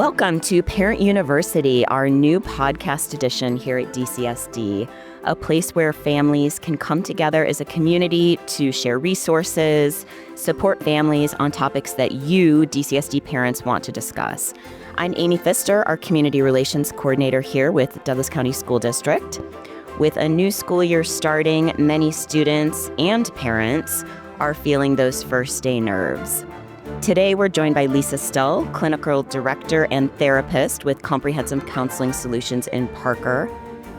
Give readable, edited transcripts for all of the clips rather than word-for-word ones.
Welcome to Parent University, our new podcast edition here at DCSD, a place where families can come together as a community to share resources, support families on topics that you, DCSD parents, want to discuss. I'm Amy Pfister, our Community Relations Coordinator here with Douglas County School District. With a new school year starting, many students and parents are feeling those first day nerves. Today, we're joined by Lisa Stull, Clinical Director and Therapist with Comprehensive Counseling Solutions in Parker,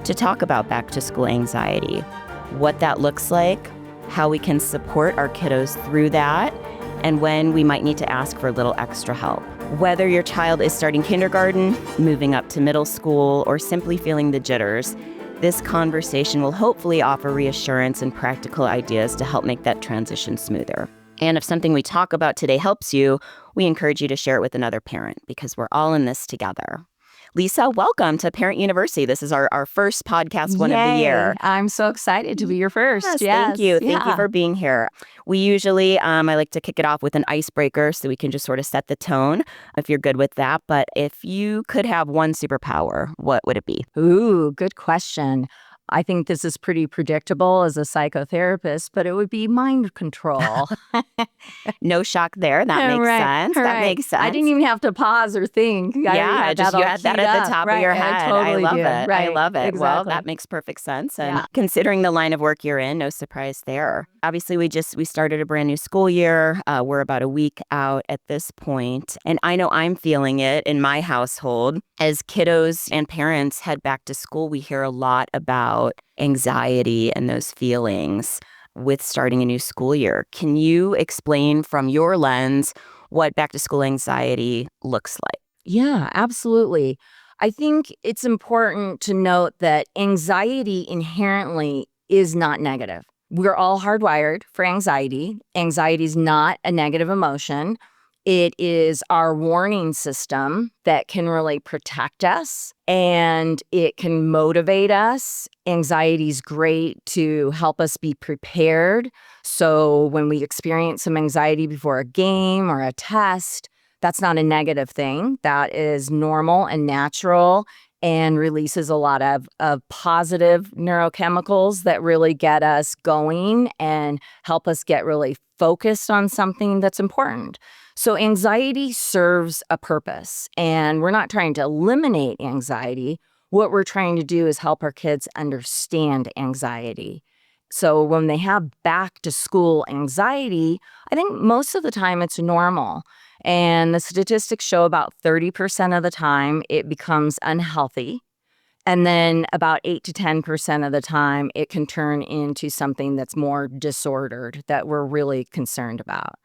to talk about back-to-school anxiety, what that looks like, how we can support our kiddos through that, and when we might need to ask for a little extra help. Whether your child is starting kindergarten, moving up to middle school, or simply feeling the jitters, this conversation will hopefully offer reassurance and practical ideas to help make that transition smoother. And if something we talk about today helps you, we encourage you to share it with another parent because we're all in this together. Lisa, welcome to Parent University. This is our first podcast one of the year. I'm so excited to be your first. Yes. Thank you. Thank you for being here. We usually, I like to kick it off with an icebreaker so we can just sort of set the tone if you're good with that. But if you could have one superpower, what would it be? Ooh, good question. I think this is pretty predictable as a psychotherapist, but it would be mind control. No shock there. That makes sense. Right. That makes sense. I didn't even have to pause or think. You had that at the top of your head. I love do. it. Right. I love it. Exactly. Well, that makes perfect sense. And considering the line of work you're in, no surprise there. Obviously, we started a brand new school year. We're about a week out at this point. And I know I'm feeling it in my household. As kiddos and parents head back to school, we hear a lot about anxiety and those feelings with starting a new school year. Can you explain from your lens what back to school anxiety looks like? Yeah, absolutely. I think it's important to note that anxiety inherently is not negative. We're all hardwired for anxiety. Anxiety is not a negative emotion. It is our warning system that can really protect us and it can motivate us. Anxiety is great to help us be prepared. So when we experience some anxiety before a game or a test, that's not a negative thing. That is normal and natural and releases a lot of positive neurochemicals that really get us going and help us get really focused on something that's important. So anxiety serves a purpose, and we're not trying to eliminate anxiety. What we're trying to do is help our kids understand anxiety. So when they have back to school anxiety, I think most of the time it's normal. And the statistics show about 30% of the time it becomes unhealthy. And then about 8 to 10% of the time it can turn into something that's more disordered that we're really concerned about.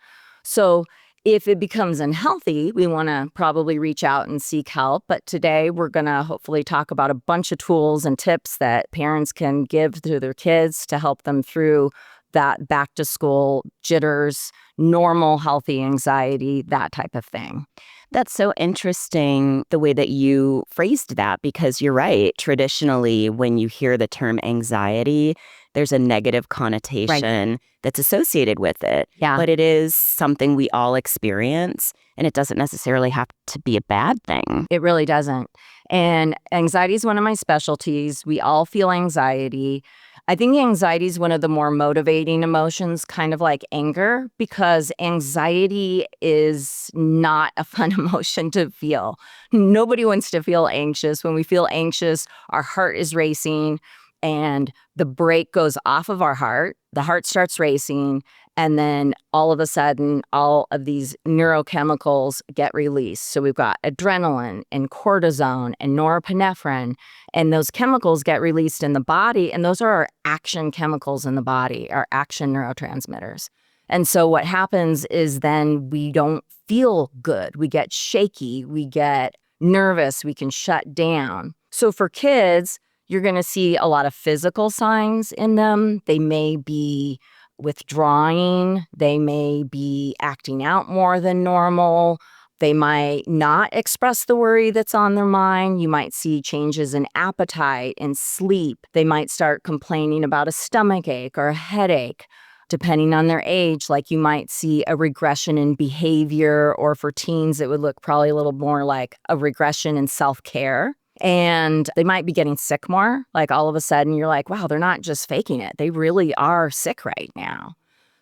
So if it becomes unhealthy, we want to probably reach out and seek help. But today we're going to hopefully talk about a bunch of tools and tips that parents can give to their kids to help them through that back to school jitters, normal, healthy anxiety, that type of thing. That's so interesting the way that you phrased that, because you're right. Traditionally, when you hear the term anxiety, there's a negative connotation that's associated with it. Yeah. But it is something we all experience, and it doesn't necessarily have to be a bad thing. It really doesn't. And anxiety is one of my specialties. We all feel anxiety. I think anxiety is one of the more motivating emotions, kind of like anger, because anxiety is not a fun emotion to feel. Nobody wants to feel anxious. When we feel anxious, our heart is racing and the brake goes off of our heart. The heart starts racing, and then all of a sudden, all of these neurochemicals get released. So we've got adrenaline and cortisone and norepinephrine, and those chemicals get released in the body, and those are our action chemicals in the body, our action neurotransmitters. And so what happens is then we don't feel good. We get shaky, we get nervous, we can shut down. So for kids, you're going to see a lot of physical signs in them. They may be withdrawing. They may be acting out more than normal. They might not express the worry that's on their mind. You might see changes in appetite and sleep. They might start complaining about a stomach ache or a headache. Depending on their age, like you might see a regression in behavior, or for teens, it would look probably a little more like a regression in self-care. And they might be getting sick more. Like all of a sudden you're like, wow, they're not just faking it. They really are sick right now.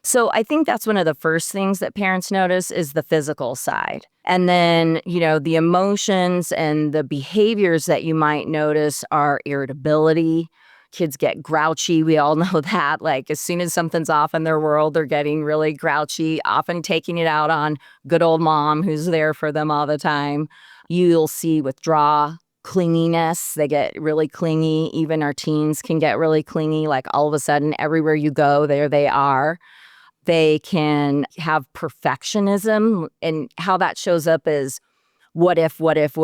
So I think that's one of the first things that parents notice is the physical side. And then, the emotions and the behaviors that you might notice are irritability. Kids get grouchy. We all know that. Like as soon as something's off in their world, they're getting really grouchy, often taking it out on good old mom who's there for them all the time. You'll see withdrawal, clinginess. They get really clingy. Even our teens can get really clingy. Like all of a sudden, everywhere you go, there they are. They can have perfectionism, and how that shows up is what if? What if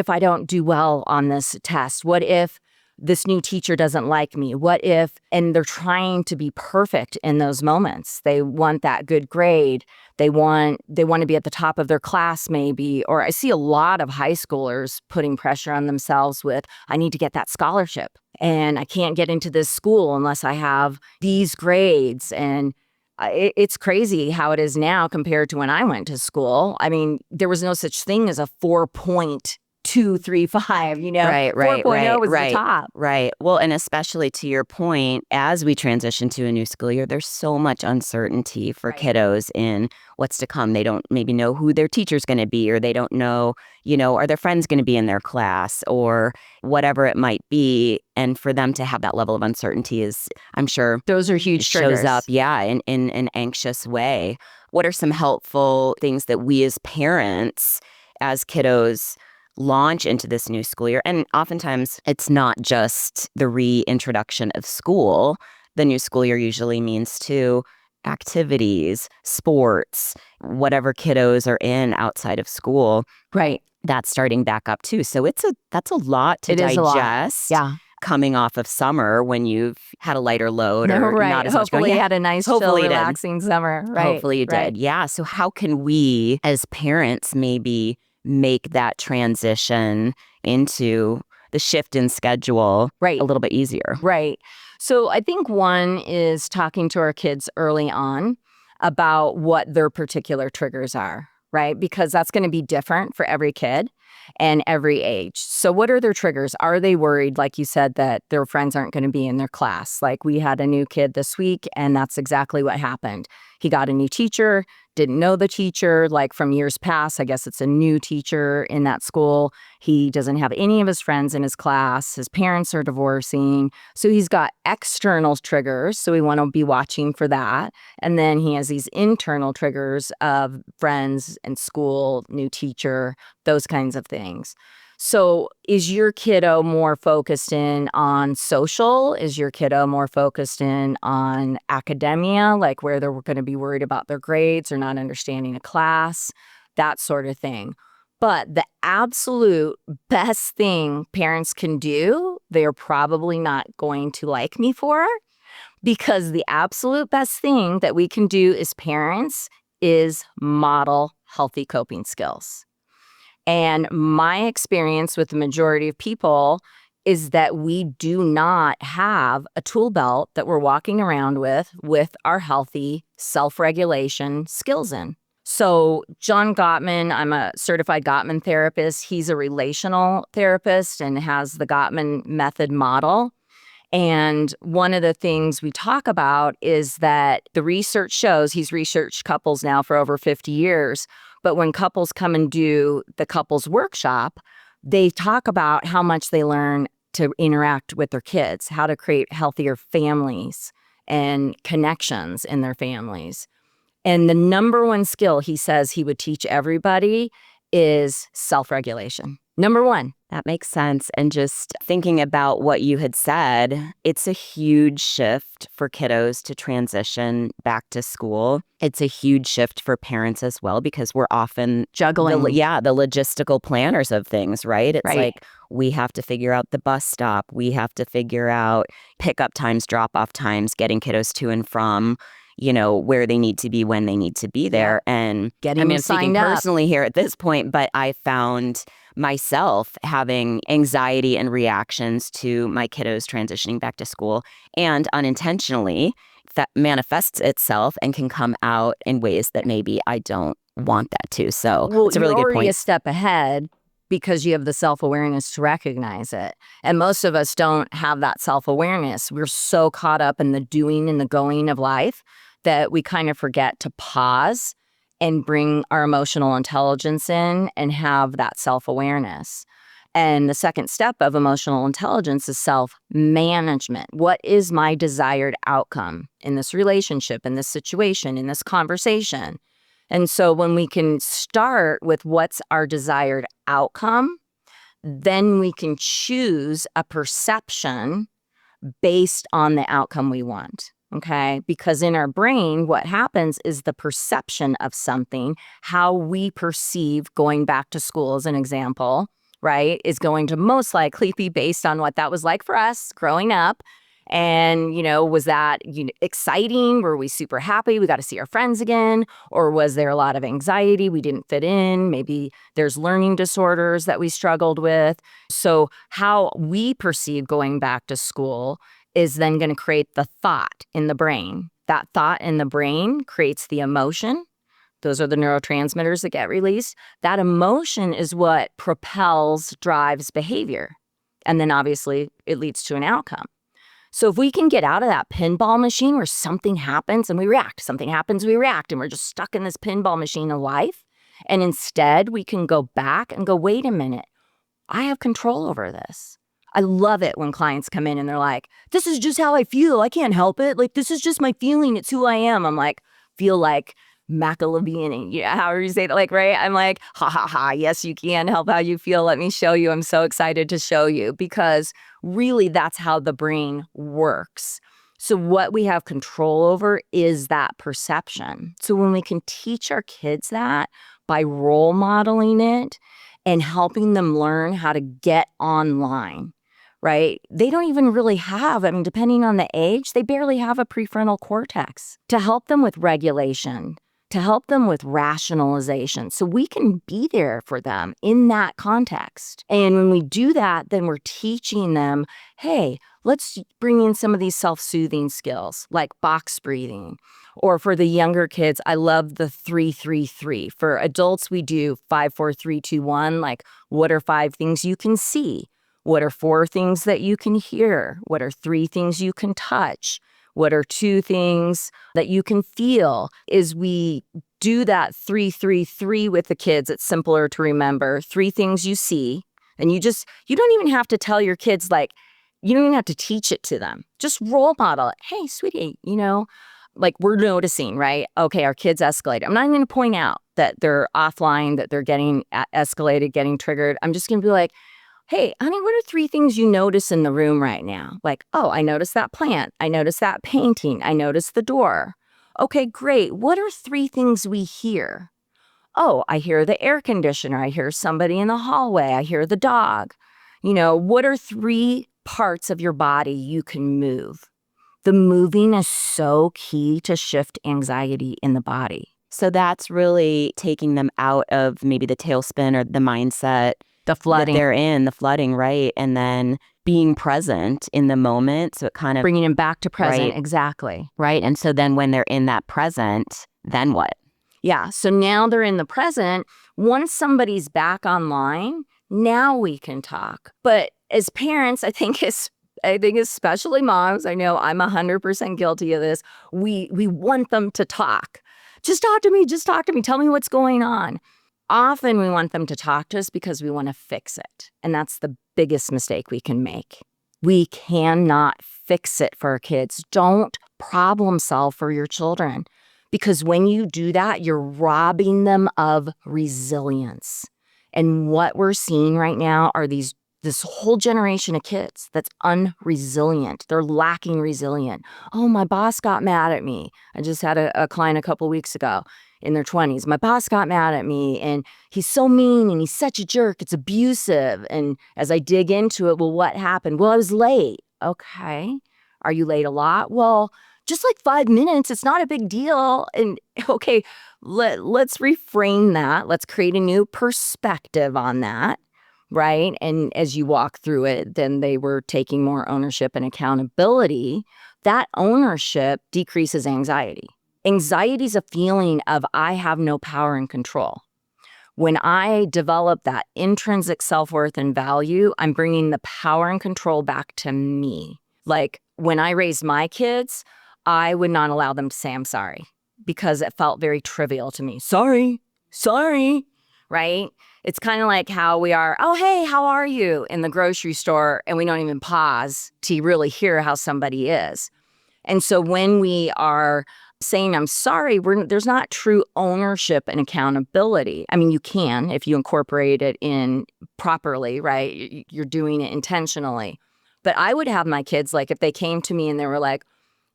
I don't do well on this test? What if this new teacher doesn't like me? What if? And they're trying to be perfect in those moments. They want that good grade. They want to be at the top of their class maybe. Or I see a lot of high schoolers putting pressure on themselves with, I need to get that scholarship and I can't get into this school unless I have these grades. And it's crazy how it is now compared to when I went to school. I mean, there was no such thing as a 4.235, Right, 4.0 was the top. Right. Well, and especially to your point, as we transition to a new school year, there's so much uncertainty for kiddos in what's to come. They don't maybe know who their teacher's going to be, or they don't know, are their friends going to be in their class, or whatever it might be. And for them to have that level of uncertainty is, I'm sure, those are huge triggers. Shows up, in an anxious way. What are some helpful things that we as parents, as kiddos, launch into this new school year? And oftentimes it's not just the reintroduction of school. The new school year usually means too activities, sports, whatever kiddos are in outside of school. Right. That's starting back up too. So that's a lot to digest. Is a lot. Yeah. Coming off of summer when you've had a lighter load or right. not as Hopefully much going. you had a nice, chill, relaxing summer. Right. Hopefully you did. Yeah. So how can we as parents maybe make that transition into the shift in schedule a little bit easier? Right. So I think one is talking to our kids early on about what their particular triggers are, right? Because that's going to be different for every kid and every age. So what are their triggers? Are they worried, like you said, that their friends aren't going to be in their class? Like we had a new kid this week, and that's exactly what happened. He got a new teacher, didn't know the teacher, like from years past. I guess it's a new teacher in that school. He doesn't have any of his friends in his class. His parents are divorcing. So he's got external triggers. So we want to be watching for that. And then he has these internal triggers of friends and school, new teacher, those kinds of things. So is your kiddo more focused in on social? Is your kiddo more focused in on academia, like where they're going to be worried about their grades or not understanding a class, that sort of thing? But the absolute best thing parents can do, they're probably not going to like me for, because the absolute best thing that we can do as parents is model healthy coping skills. And my experience with the majority of people is that we do not have a tool belt that we're walking around with our healthy self-regulation skills in. So John Gottman, I'm a certified Gottman therapist. He's a relational therapist and has the Gottman method model. And one of the things we talk about is that the research shows, he's researched couples now for over 50 years, but when couples come and do the couples workshop, they talk about how much they learn to interact with their kids, how to create healthier families and connections in their families. And the number one skill he says he would teach everybody is self-regulation. Number one. That makes sense. And just thinking about what you had said, it's a huge shift for kiddos to transition back to school. It's a huge shift for parents as well, because we're often juggling. The logistical planners of things, right? It's like we have to figure out the bus stop. We have to figure out pickup times, drop-off times, getting kiddos to and from, where they need to be when they need to be there. And getting I'm speaking up personally here at this point, but I found myself having anxiety and reactions to my kiddos transitioning back to school, and unintentionally that manifests itself and can come out in ways that maybe I don't want that to. So it's a really you're good already point. a step ahead because you have the self-awareness to recognize it. And most of us don't have that self-awareness. We're so caught up in the doing and the going of life that we kind of forget to pause and bring our emotional intelligence in and have that self-awareness. And the second step of emotional intelligence is self-management. What is my desired outcome in this relationship, in this situation, in this conversation? And so when we can start with what's our desired outcome, then we can choose a perception based on the outcome we want. Okay? Because in our brain, what happens is the perception of something, how we perceive going back to school as an example, right, is going to most likely be based on what that was like for us growing up. And, was that exciting? Were we super happy? We got to see our friends again? Or was there a lot of anxiety? We didn't fit in. Maybe there's learning disorders that we struggled with. So how we perceive going back to school is then going to create the thought in the brain. That thought in the brain creates the emotion. Those are the neurotransmitters that get released. That emotion is what drives behavior. And then obviously it leads to an outcome. So if we can get out of that pinball machine where something happens and we react, something happens, we react, and we're just stuck in this pinball machine of life, and instead we can go back and go, wait a minute, I have control over this. I love it when clients come in and they're like, this is just how I feel. I can't help it. Like, this is just my feeling. It's who I am. I'm like, feel like Machiavellian, however you say that, like, right? I'm like, ha, ha, ha, yes, you can help how you feel. Let me show you. I'm so excited to show you, because really that's how the brain works. So what we have control over is that perception. So when we can teach our kids that by role modeling it and helping them learn how to get online, right? They don't even really have, depending on the age, they barely have a prefrontal cortex to help them with regulation, to help them with rationalization. So we can be there for them in that context. And when we do that, then we're teaching them, hey, let's bring in some of these self-soothing skills like box breathing. Or for the younger kids, I love the 3-3-3. For adults, we do 5-4-3-2-1, like what are 5 things you can see? What are 4 things that you can hear? What are 3 things you can touch? What are 2 things that you can feel? Is we do that 3-3-3 with the kids. It's simpler to remember. 3 things you see. And you don't even have to tell your kids, like, you don't even have to teach it to them. Just role model it. Hey, sweetie, like we're noticing, right? Okay, our kids escalate. I'm not even going to point out that they're offline, that they're getting escalated, getting triggered. I'm just going to be like, hey, honey, what are 3 things you notice in the room right now? Like, oh, I noticed that plant. I noticed that painting. I noticed the door. Okay, great. What are 3 things we hear? Oh, I hear the air conditioner. I hear somebody in the hallway. I hear the dog. What are 3 parts of your body you can move? The moving is so key to shift anxiety in the body. So that's really taking them out of maybe the tailspin or the mindset The flooding. that they're in, the flooding, right? And then being present in the moment. So it kind of Bringing them back to present. Right. Exactly. right. And so then when they're in that present, then what? Yeah. So now they're in the present. Once somebody's back online, now we can talk. But as parents, I think especially moms, I know I'm 100% guilty of this. We want them to talk. Just talk to me. Just talk to me. Tell me what's going on. Often we want them to talk to us because we want to fix it. And that's the biggest mistake we can make. We cannot fix it for our kids. Don't problem solve for your children, because when you do that, you're robbing them of resilience. And what we're seeing right now are this whole generation of kids that's unresilient. They're lacking resilience. Oh, my boss got mad at me. I just had a client a couple weeks ago in their 20s. My boss got mad at me and he's so mean and he's such a jerk. It's abusive. And as I dig into it, well, what happened? Well, I was late. Okay. Are you late a lot? Well, just like 5 minutes. It's not a big deal. And okay, let's reframe that. Let's create a new perspective on that. Right. And as you walk through it, then they were taking more ownership and accountability that ownership decreases anxiety. Anxiety is a feeling of I have no power and control. When I develop that intrinsic self-worth and value, I'm bringing the power and control back to me. Like when I raised my kids, I would not allow them to say I'm sorry because it felt very trivial to me. Sorry, right? It's kind of like how we are, oh, hey, how are you in the grocery store? And we don't even pause to really hear how somebody is. And so when we are saying I'm sorry, there's not true ownership and accountability. I mean, you can if you incorporate it in properly, right? You're doing it intentionally. But I would have my kids, like if they came to me and they were like,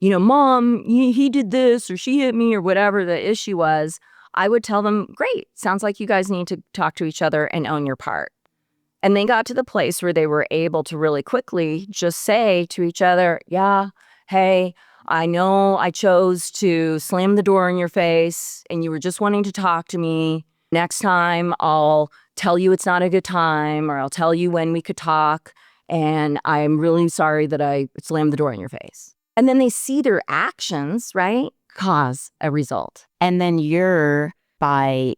Mom, he did this or she hit me or whatever the issue was, I would tell them, great, sounds like you guys need to talk to each other and own your part. And they got to the place where they were able to really quickly just say to each other, yeah, hey, I know I chose to slam the door in your face and you were just wanting to talk to me. Next time I'll tell you it's not a good time or I'll tell you when we could talk. And I'm really sorry that I slammed the door in your face. And then they see their actions, right, cause a result. And then you're by,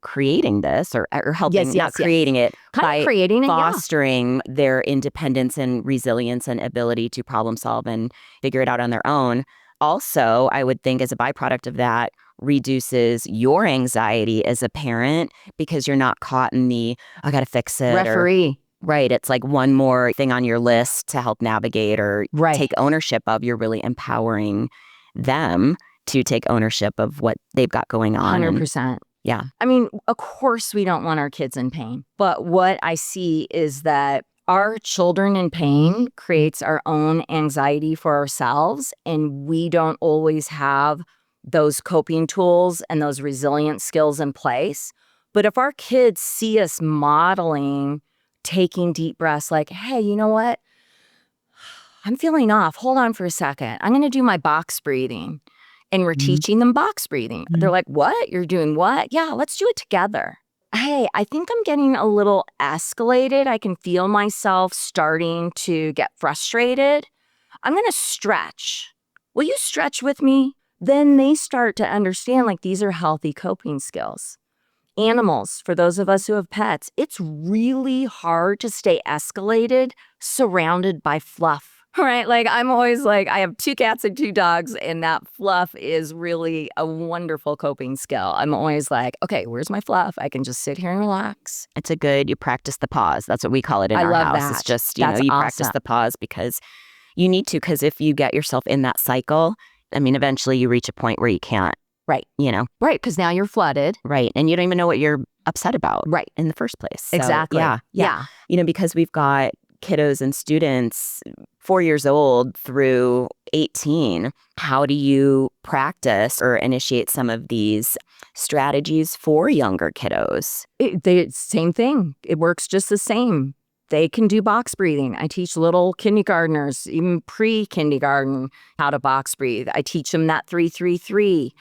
creating this or helping, creating it, by creating it, fostering their independence and resilience and ability to problem solve and figure it out on their own. Also, I would think as a byproduct of that, reduces your anxiety as a parent because you're not caught in the, I got to fix it. Referee. Right. It's like one more thing on your list to help navigate or take ownership of. You're really empowering them to take ownership of what they've got going on. 100%. Yeah. I mean, of course, we don't want our kids in pain. But what I see is that our children in pain creates our own anxiety for ourselves. And we don't always have those coping tools and those resilient skills in place. But if our kids see us modeling taking deep breaths like, hey, you know what? I'm feeling off. Hold on for a second. I'm going to do my box breathing. And we're teaching them box breathing. They're like, what? You're doing what? Yeah, let's do it together. Hey, I think I'm getting a little escalated. I can feel myself starting to get frustrated. I'm going to stretch. Will you stretch with me? Then they start to understand like these are healthy coping skills. Animals, for those of us who have pets, it's really hard to stay escalated surrounded by fluff. Right? Like I'm always like, I have 2 cats and 2 dogs, and that fluff is really a wonderful coping skill. I'm always like, okay, where's my fluff? I can just sit here and relax. It's you practice the pause. That's what we call it in our house. That. It's just, That's you awesome. practice the pause because you need to, because if you get yourself in that cycle, I mean, eventually you reach a point where you can't. Right. Right, because now you're flooded. Right. And you don't even know what you're upset about. Right. In the first place. So, Exactly. Yeah. Because we've got kiddos and students 4 years old through 18. How do you practice or initiate some of these strategies for younger kiddos? Same thing. It works just the same. They can do box breathing. I teach little kindergartners, even pre-kindergarten, how to box breathe. I teach them that 3-3-3.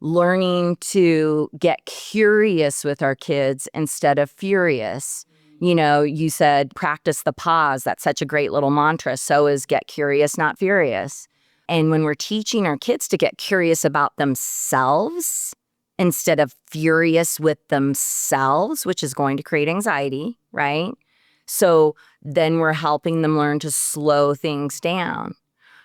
Learning to get curious with our kids instead of furious. You said practice the pause. That's such a great little mantra. So is get curious, not furious. And when we're teaching our kids to get curious about themselves instead of furious with themselves, which is going to create anxiety, right? So then we're helping them learn to slow things down.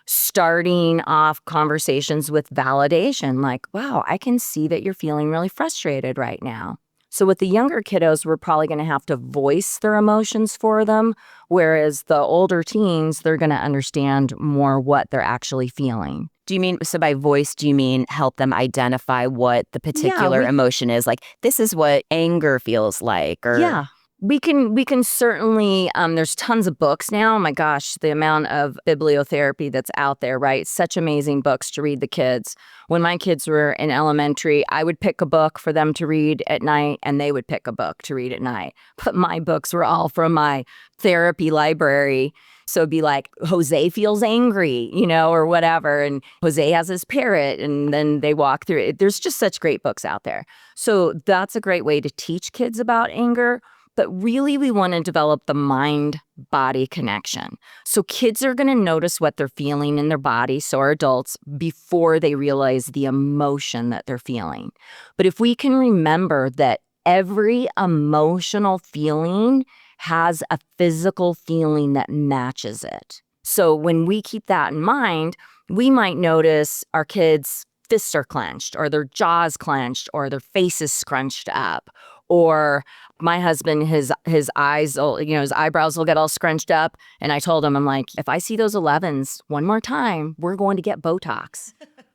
Starting off conversations with validation, like, wow, I can see that you're feeling really frustrated right now. So with the younger kiddos, we're probably going to have to voice their emotions for them, whereas the older teens, they're going to understand more what they're actually feeling. Do you mean, so by voice, do you mean help them identify what the particular emotion is? Like, this is what anger feels like? Or yeah. We can certainly, there's tons of books now. Oh my gosh, the amount of bibliotherapy that's out there, right? Such amazing books to read the kids. When my kids were in elementary, I would pick a book for them to read at night, and they would pick a book to read at night. But my books were all from my therapy library. So it'd be like, Jose feels angry, or whatever. And Jose has his parrot, and then they walk through it. There's just such great books out there. So that's a great way to teach kids about anger. But really, we want to develop the mind-body connection. So kids are going to notice what they're feeling in their body, so are adults, before they realize the emotion that they're feeling. But if we can remember that every emotional feeling has a physical feeling that matches it. So when we keep that in mind, we might notice our kids' fists are clenched, or their jaws clenched, or their face is scrunched up, or my husband, his eyes, his eyebrows will get all scrunched up. And I told him, I'm like, if I see those 11s one more time, we're going to get Botox.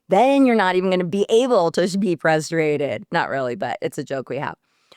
Then you're not even going to be able to be frustrated. Not really, but it's a joke we have.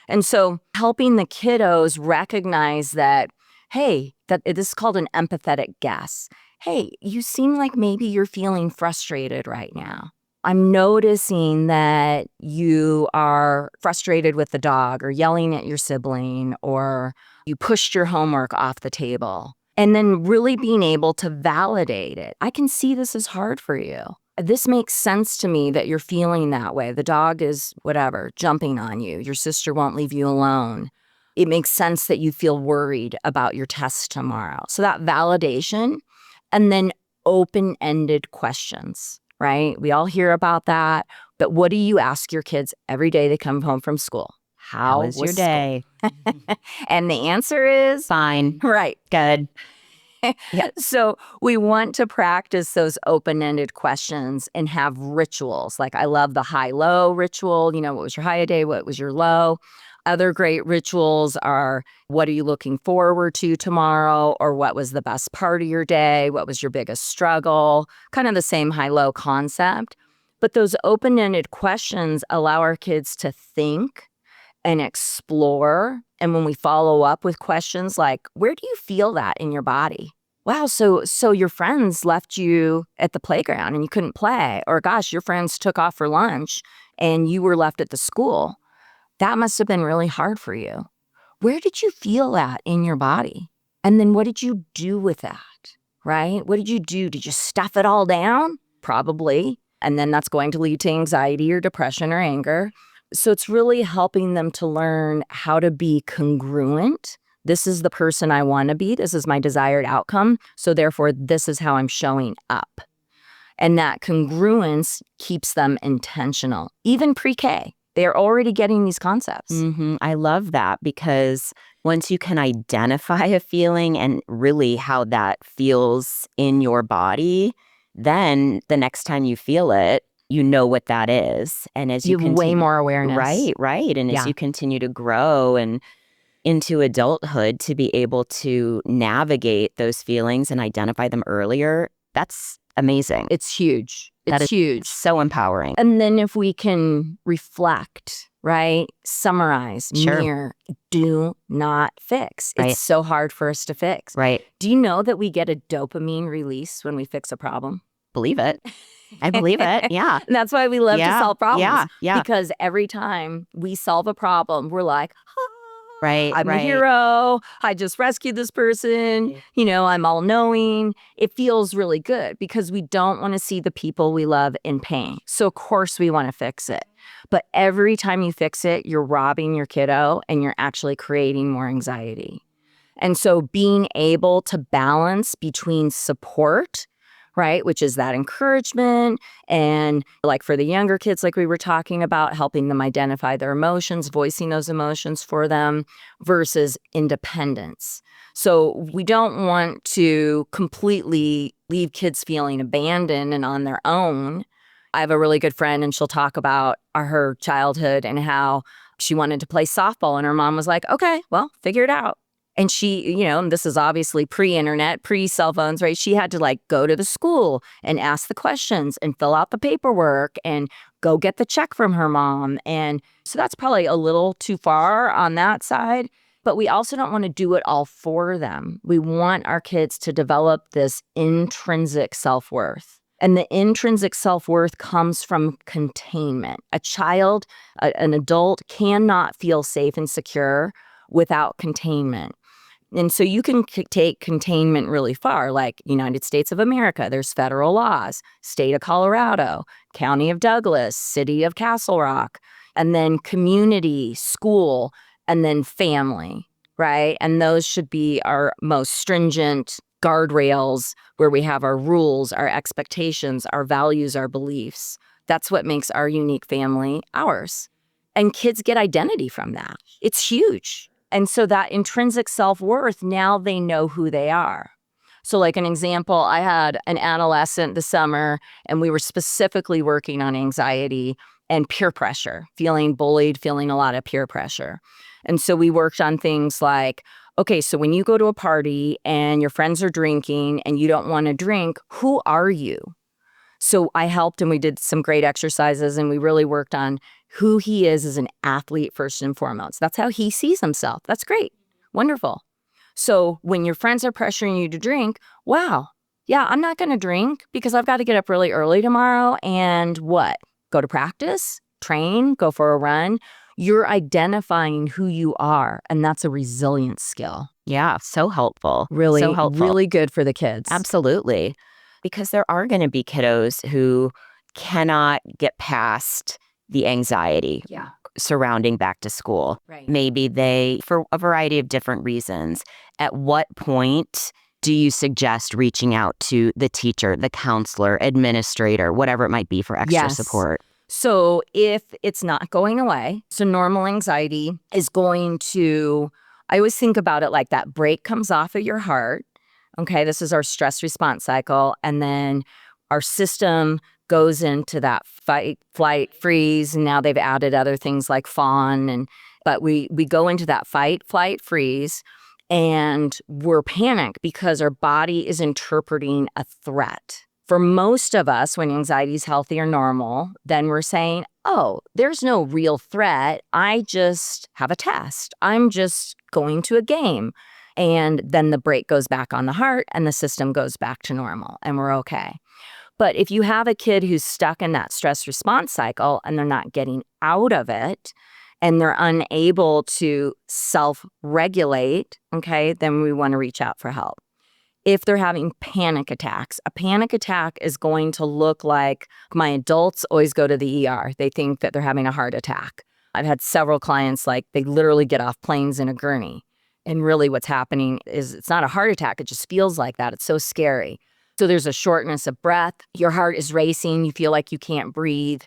And so helping the kiddos recognize that, hey, that this is called an empathetic guess. Hey, you seem like maybe you're feeling frustrated right now. I'm noticing that you are frustrated with the dog, or yelling at your sibling, or you pushed your homework off the table. And then really being able to validate it. I can see this is hard for you. This makes sense to me that you're feeling that way. The dog is whatever, jumping on you. Your sister won't leave you alone. It makes sense that you feel worried about your test tomorrow. So that validation, and then open-ended questions. Right? We all hear about that. But what do you ask your kids every day they come home from school? How was your day? And the answer is fine. Right. Good. Yeah. So we want to practice those open-ended questions and have rituals. Like, I love the high-low ritual. What was your high day? What was your low? Other great rituals are, what are you looking forward to tomorrow? Or what was the best part of your day? What was your biggest struggle? Kind of the same high-low concept. But those open-ended questions allow our kids to think and explore. And when we follow up with questions like, where do you feel that in your body? Wow, so your friends left you at the playground and you couldn't play. Or gosh, your friends took off for lunch and you were left at the school. That must have been really hard for you. Where did you feel that in your body? And then what did you do with that, right? What did you do? Did you stuff it all down? Probably. And then that's going to lead to anxiety or depression or anger. So it's really helping them to learn how to be congruent. This is the person I want to be. This is my desired outcome. So therefore, this is how I'm showing up. And that congruence keeps them intentional, even pre-K. They're already getting these concepts. Mm-hmm. I love that, because once you can identify a feeling and really how that feels in your body, then the next time you feel it, you know what that is. And as you have way more awareness. Right. And as you continue to grow and into adulthood, to be able to navigate those feelings and identify them earlier, that's amazing. It's huge. It's huge. So empowering. And then if we can reflect, right? Summarize, mirror, do not fix. Right. It's so hard for us to fix. Right. Do you know that we get a dopamine release when we fix a problem? Believe it. I believe it. Yeah. And that's why we love to solve problems. Yeah. Because every time we solve a problem, we're like, right. I'm a hero. I just rescued this person. I'm all knowing. It feels really good because we don't want to see the people we love in pain. So of course we want to fix it. But every time you fix it, you're robbing your kiddo and you're actually creating more anxiety. And so being able to balance between support, right, which is that encouragement, and like for the younger kids, like we were talking about, helping them identify their emotions, voicing those emotions for them, versus independence. So we don't want to completely leave kids feeling abandoned and on their own. I have a really good friend, and she'll talk about her childhood and how she wanted to play softball, and her mom was like, okay, well, figure it out. And she, and this is obviously pre-internet, pre-cell phones, right? She had to go to the school and ask the questions and fill out the paperwork and go get the check from her mom. And so that's probably a little too far on that side. But we also don't want to do it all for them. We want our kids to develop this intrinsic self-worth. And the intrinsic self-worth comes from containment. A child, an adult cannot feel safe and secure without containment. And so you can take containment really far, like United States of America, there's federal laws, state of Colorado, county of Douglas, city of Castle Rock, and then community, school, and then family. right? And those should be our most stringent guardrails where we have our rules, our expectations, our values, our beliefs. That's what makes our unique family ours. And kids get identity from that. It's huge. And so that intrinsic self-worth, now they know who they are. So like an example, I had an adolescent this summer, and we were specifically working on anxiety and peer pressure, feeling bullied, feeling a lot of peer pressure. And so we worked on things like, okay, so when you go to a party and your friends are drinking and you don't want to drink, who are you? So I helped, and we did some great exercises, and we really worked on who he is as an athlete first and foremost. That's how he sees himself. That's great. Wonderful. So when your friends are pressuring you to drink, wow, yeah, I'm not going to drink because I've got to get up really early tomorrow and what? Go to practice, train, go for a run. You're identifying who you are, and that's a resilience skill. Yeah, so helpful. Really, so helpful. really good for the kids. Absolutely. Because there are going to be kiddos who cannot get past the anxiety surrounding back to school. Right. Maybe they, for a variety of different reasons, at what point do you suggest reaching out to the teacher, the counselor, administrator, whatever it might be for extra support? So if it's not going away, so normal anxiety is going to, I always think about it like that brake comes off of your heart. Okay, this is our stress response cycle. And then our system goes into that fight, flight, freeze. And now they've added other things like fawn. But we go into that fight, flight, freeze. And we're panicked because our body is interpreting a threat. For most of us, when anxiety is healthy or normal, then we're saying, oh, there's no real threat. I just have a test. I'm just going to a game. And then the brake goes back on the heart and the system goes back to normal and we're okay. But if you have a kid who's stuck in that stress response cycle and they're not getting out of it and they're unable to self-regulate, okay, then we want to reach out for help. If they're having panic attacks, a panic attack is going to look like my adults always go to the ER. They think that they're having a heart attack. I've had several clients, like they literally get off planes in a gurney. And really what's happening is it's not a heart attack. It just feels like that. It's so scary. So there's a shortness of breath. Your heart is racing. You feel like you can't breathe.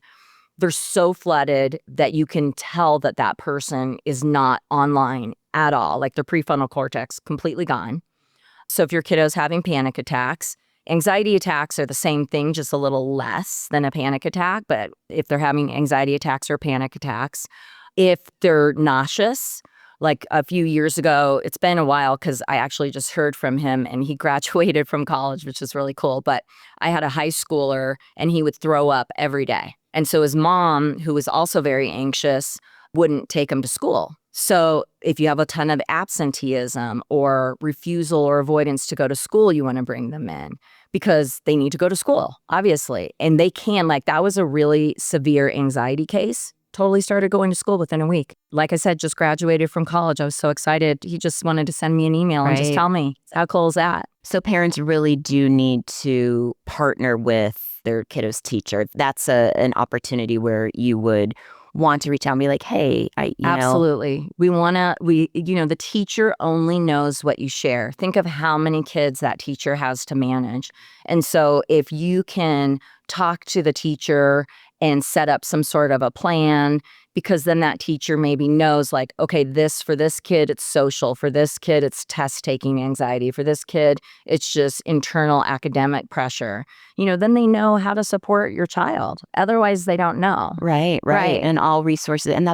They're so flooded that you can tell that that person is not online at all. Like their prefrontal cortex completely gone. So if your kiddo's having panic attacks, anxiety attacks are the same thing, just a little less than a panic attack. But if they're having anxiety attacks or panic attacks, if they're nauseous, like a few years ago, it's been a while because I actually just heard from him and he graduated from college, which is really cool. But I had a high schooler and he would throw up every day. And so his mom, who was also very anxious, wouldn't take him to school. So if you have a ton of absenteeism or refusal or avoidance to go to school, you want to bring them in because they need to go to school, obviously. And they can, like that was a really severe anxiety case. Totally started going to school within a week. Like I said, just graduated from college. I was so excited. He just wanted to send me an email and just tell me. How cool is that? So parents really do need to partner with their kiddo's teacher. That's an opportunity where you would want to reach out and be like, hey, Absolutely. The teacher only knows what you share. Think of how many kids that teacher has to manage. And so if you can talk to the teacher and set up some sort of a plan, because then that teacher maybe knows like, okay, for this kid, it's social. For this kid, it's test-taking anxiety. For this kid, it's just internal academic pressure. Then they know how to support your child. Otherwise, they don't know. Right. And all resources. And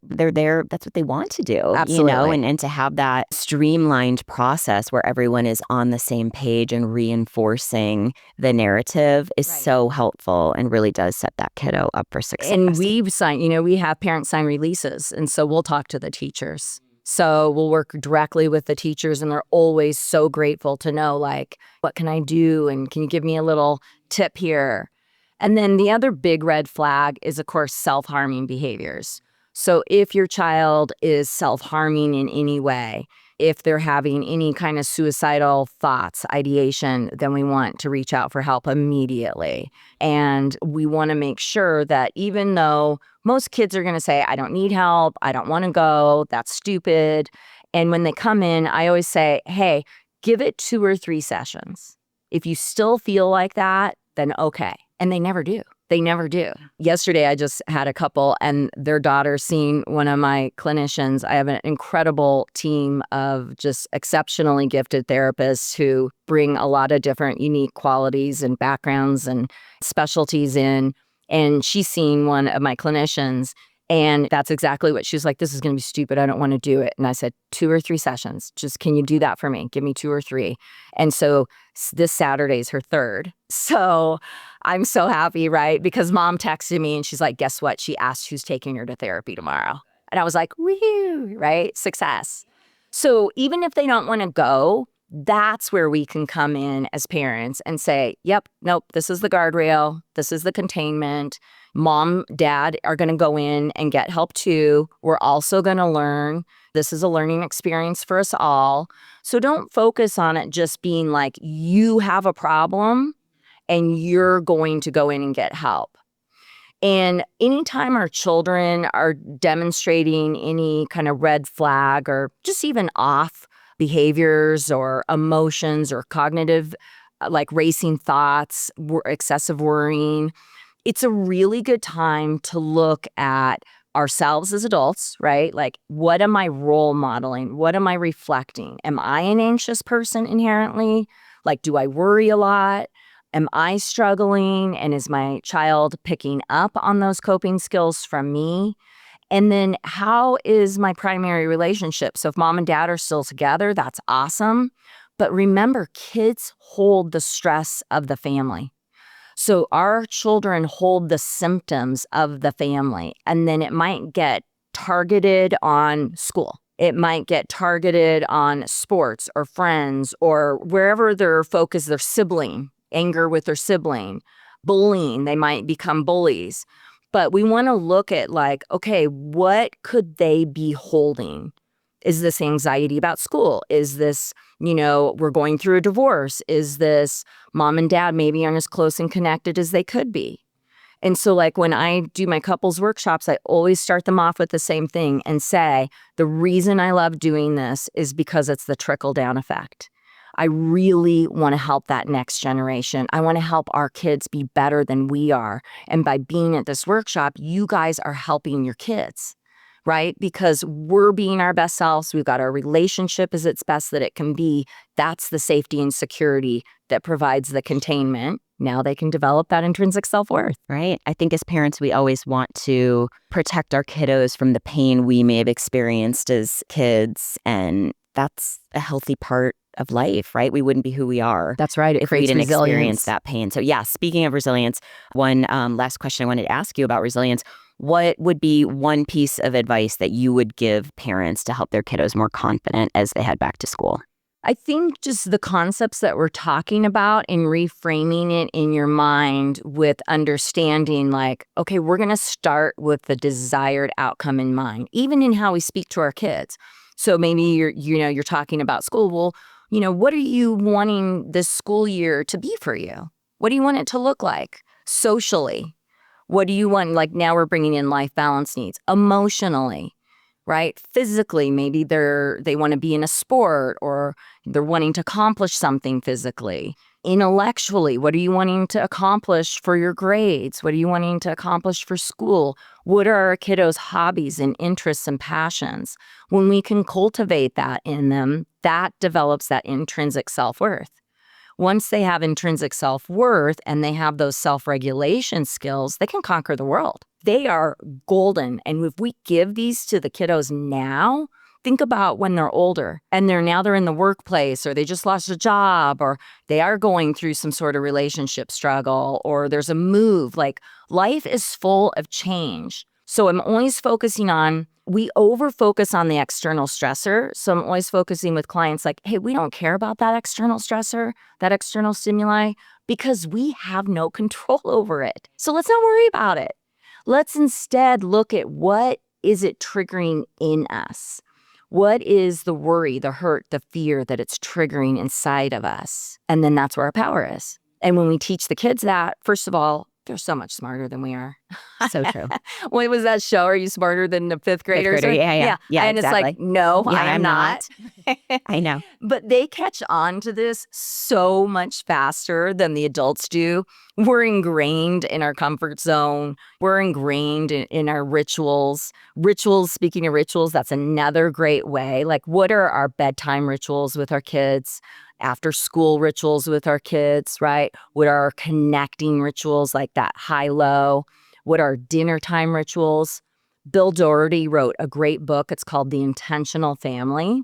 they're there. That's what they want to do. Absolutely. And to have that streamlined process where everyone is on the same page and reinforcing the narrative is so helpful and really does set that kiddo up for success. And we have parents sign releases. And so we'll talk to the teachers. So we'll work directly with the teachers and they're always so grateful to know like, what can I do? And can you give me a little tip here? And then the other big red flag is, of course, self-harming behaviors. So if your child is self-harming in any way, if they're having any kind of suicidal thoughts, ideation, then we want to reach out for help immediately. And we want to make sure that even though most kids are going to say, I don't need help, I don't want to go, that's stupid, And when they come in, I always say, hey, give it 2 or 3 sessions. If you still feel like that, then okay. And they never do. They never do. Yesterday, I just had a couple and their daughter seeing one of my clinicians. I have an incredible team of just exceptionally gifted therapists who bring a lot of different unique qualities and backgrounds and specialties in. And she's seen one of my clinicians. And that's exactly what she was like, this is going to be stupid. I don't want to do it. And I said, 2 or 3 sessions. Just, can you do that for me? Give me 2 or 3. And so this Saturday is her 3rd. So I'm so happy, right? Because mom texted me and she's like, guess what? She asked who's taking her to therapy tomorrow. And I was like, woohoo, right? Success. So even if they don't want to go, that's where we can come in as parents and say, yep, nope, this is the guardrail. This is the containment. Mom, dad are going to go in and get help too. We're also going to learn. This is a learning experience for us all. So don't focus on it just being like you have a problem and you're going to go in and get help. And anytime our children are demonstrating any kind of red flag or just even off behaviors or emotions or cognitive, like racing thoughts, excessive worrying, it's a really good time to look at ourselves as adults, right? Like, what am I role modeling? What am I reflecting? Am I an anxious person inherently? Like, do I worry a lot? Am I struggling? And is my child picking up on those coping skills from me? And then how is my primary relationship? So if mom and dad are still together, that's awesome. But remember, kids hold the stress of the family. So our children hold the symptoms of the family, and then it might get targeted on school. It might get targeted on sports or friends or wherever their focus, their sibling, anger with their sibling, bullying, they might become bullies. But we want to look at like, okay, what could they be holding? Is this anxiety about school? Is this, we're going through a divorce? Is this mom and dad maybe aren't as close and connected as they could be? And so like when I do my couples workshops, I always start them off with the same thing and say, the reason I love doing this is because it's the trickle down effect. I really want to help that next generation. I want to help our kids be better than we are. And by being at this workshop, you guys are helping your kids, right? Because we're being our best selves. We've got our relationship as its best that it can be. That's the safety and security that provides the containment. Now they can develop that intrinsic self-worth. Right. I think as parents, we always want to protect our kiddos from the pain we may have experienced as kids. And that's a healthy part of life, right? We wouldn't be who we are. That's right. It if we creates didn't resilience. Experience that pain. So yeah, speaking of resilience, one last question I wanted to ask you about resilience. What would be one piece of advice that you would give parents to help their kiddos more confident as they head back to school? I think just the concepts that we're talking about and reframing it in your mind with understanding like, okay, we're going to start with the desired outcome in mind, even in how we speak to our kids. So maybe you're talking about school. Well, what are you wanting this school year to be for you? What do you want it to look like socially? What do you want? Like now we're bringing in life balance needs emotionally, right? Physically, maybe they want to be in a sport or they're wanting to accomplish something physically. Intellectually, what are you wanting to accomplish for your grades? What are you wanting to accomplish for school? What are our kiddos' hobbies and interests and passions? When we can cultivate that in them, that develops that intrinsic self-worth. Once they have intrinsic self-worth and they have those self-regulation skills, they can conquer the world. They are golden. And if we give these to the kiddos now, think about when they're older and they're in the workplace or they just lost a job or they are going through some sort of relationship struggle or there's a move. Like life is full of change. So I'm always focusing on, we over-focus on the external stressor. So I'm always focusing with clients like, hey, we don't care about that external stressor, that external stimuli, because we have no control over it. So let's not worry about it. Let's instead look at what is it triggering in us? What is the worry, the hurt, the fear that it's triggering inside of us? And then that's where our power is. And when we teach the kids that, first of all, they're so much smarter than we are. So true. What was that show? Are you smarter than the fifth graders? Fifth grader, yeah, And exactly. it's like, no, Yeah, I am I'm not. I know. But they catch on to this so much faster than the adults do. We're ingrained in our comfort zone. We're ingrained in our rituals. Rituals, speaking of rituals, that's another great way. Like, what are our bedtime rituals with our kids? After school rituals with our kids, right? What are our connecting rituals like that high-low? What are dinner time rituals? Bill Doherty wrote a great book. It's called The Intentional Family.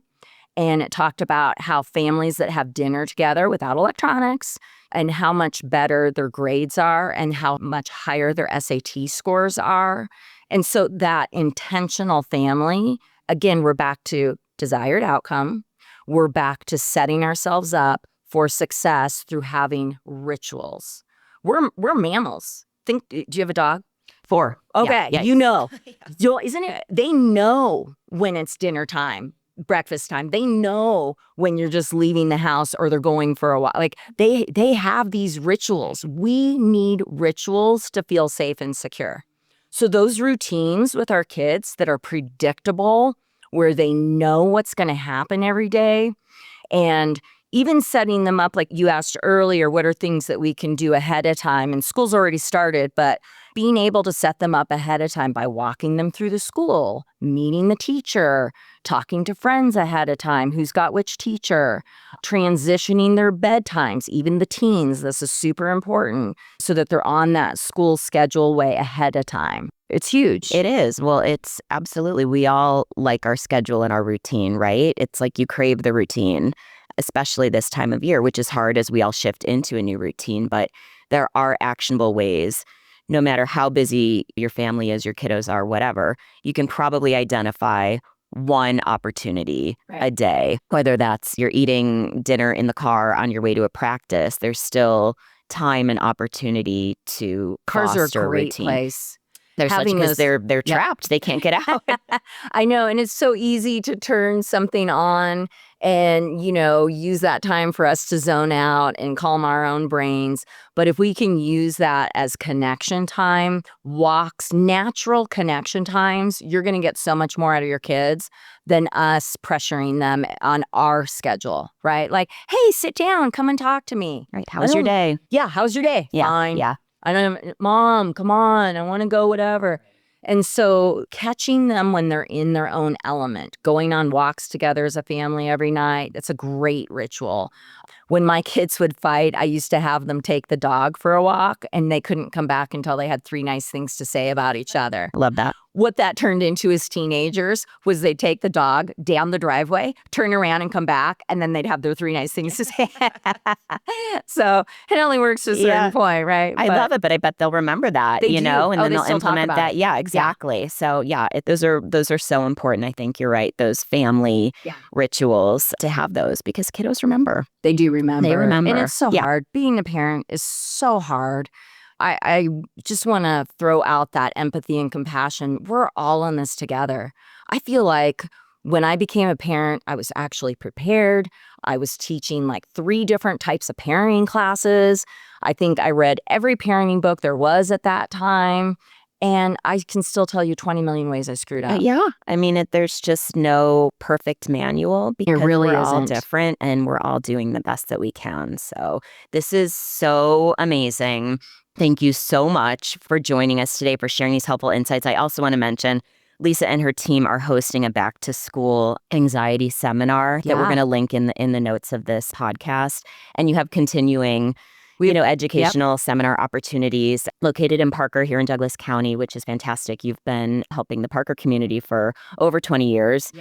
And it talked about how families that have dinner together without electronics and how much better their grades are and how much higher their SAT scores are. And so that intentional family, again, we're back to desired outcome. We're back to setting ourselves up for success through having rituals. We're mammals. Do you have a dog? 4. Okay, Yeah. you know. Isn't it? They know when it's dinner time, breakfast time. They know when you're just leaving the house or they're going for a walk. Like they have these rituals. We need rituals to feel safe and secure. So those routines with our kids that are predictable, where they know what's going to happen every day, and even setting them up, like you asked earlier, what are things that we can do ahead of time? And school's already started, but being able to set them up ahead of time by walking them through the school, meeting the teacher, talking to friends ahead of time, who's got which teacher, transitioning their bedtimes, even the teens, this is super important, so that they're on that school schedule way ahead of time. It's huge. It is. Well, it's absolutely. We all like our schedule and our routine, right? It's like you crave the routine, especially this time of year, which is hard as we all shift into a new routine. But there are actionable ways, no matter how busy your family is, your kiddos are, whatever, you can probably identify one opportunity a day, whether that's you're eating dinner in the car on your way to a practice. There's still time and opportunity to Cars are foster a great routine. place. They're such because they're trapped. They can't get out. I know. And it's so easy to turn something on and, use that time for us to zone out and calm our own brains. But if we can use that as connection time, walks, natural connection times, you're going to get so much more out of your kids than us pressuring them on our schedule, right? Like, hey, sit down, come and talk to me. Right. How's your day? Yeah. How's your day? Yeah. Fine. Yeah. I don't, Mom, come on, I want to go, whatever. And so catching them when they're in their own element, going on walks together as a family every night, that's a great ritual. When my kids would fight, I used to have them take the dog for a walk, and they couldn't come back until they had 3 nice things to say about each other. Love that. What that turned into as teenagers was they'd take the dog down the driveway, turn around and come back, and then they'd have their 3 nice things to say. So it only works to a certain point, right? I love it, but I bet they'll remember that, They do. and then they they'll still talk implement about that. it. Yeah, exactly. So those are so important. I think you're right. Those family rituals, to have those, because kiddos remember. They do remember. They remember. And it's so hard. Being a parent is so hard. I just want to throw out that empathy and compassion. We're all in this together. I feel like when I became a parent, I was actually prepared. I was teaching like 3 different types of parenting classes. I think I read every parenting book there was at that time. And I can still tell you 20 million ways I screwed up. I mean, there's just no perfect manual, because really we're all isn't. different and we're all doing the best that we can. So this is so amazing. Thank you so much for joining us today, for sharing these helpful insights. I also want to mention Lisa and her team are hosting a back to school anxiety seminar that we're going to link in the notes of this podcast. And you have continuing educational seminar opportunities located in Parker here in Douglas County, which is fantastic. You've been helping the Parker community for over 20 years,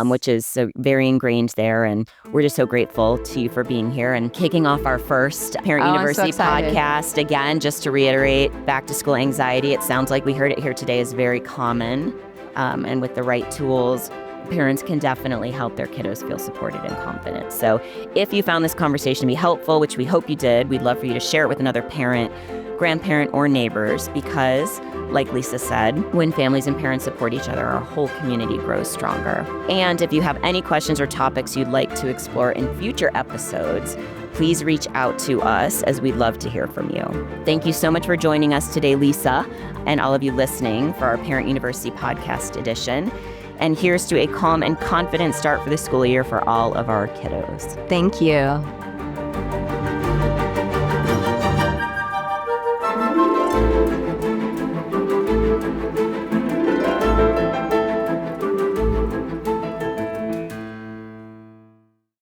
which is so very ingrained there. And we're just so grateful to you for being here and kicking off our first Parent University podcast. Again, just to reiterate, back to school anxiety, it sounds like we heard it here today, is very common. And with the right tools, parents can definitely help their kiddos feel supported and confident. So if you found this conversation to be helpful, which we hope you did, we'd love for you to share it with another parent, grandparent, or neighbors, because, like Lisa said, when families and parents support each other, our whole community grows stronger. And if you have any questions or topics you'd like to explore in future episodes, please reach out to us as we'd love to hear from you. Thank you so much for joining us today, Lisa, and all of you listening for our Parent University podcast edition. And here's to a calm and confident start for the school year for all of our kiddos. Thank you.